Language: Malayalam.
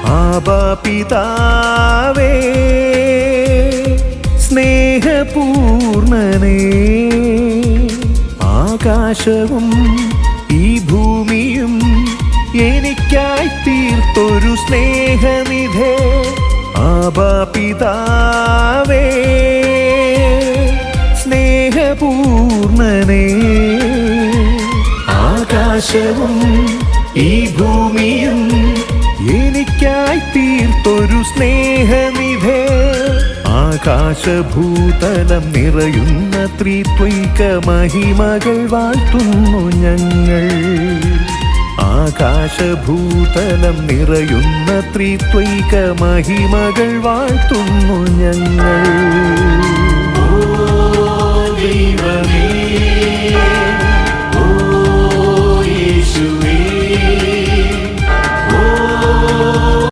ആബാ പിതാവേ സ്നേഹപൂർണനേ, ആകാശവും ഈ ഭൂമിയും എനിക്കായി തീർത്തൊരു സ്നേഹനിധേ. ആബാ പിതാവേ സ്നേഹപൂർണനേ, ആകാശവും ഈ ഭൂമിയും എനിക്കായി തീർത്തൊരു സ്നേഹനിധേ. ആകാശഭൂതലം നിറയുന്ന ത്രിത്വൈക മഹിമകൾ വാഴ്ത്തുന്നു ഞങ്ങൾ. ആകാശഭൂതലം നിറയുന്ന ത്രിത്വൈക മഹിമകൾ വാഴ്ത്തുന്നു ഞങ്ങൾ. ഓ ദൈവമേ, ഓ യേശുവേ,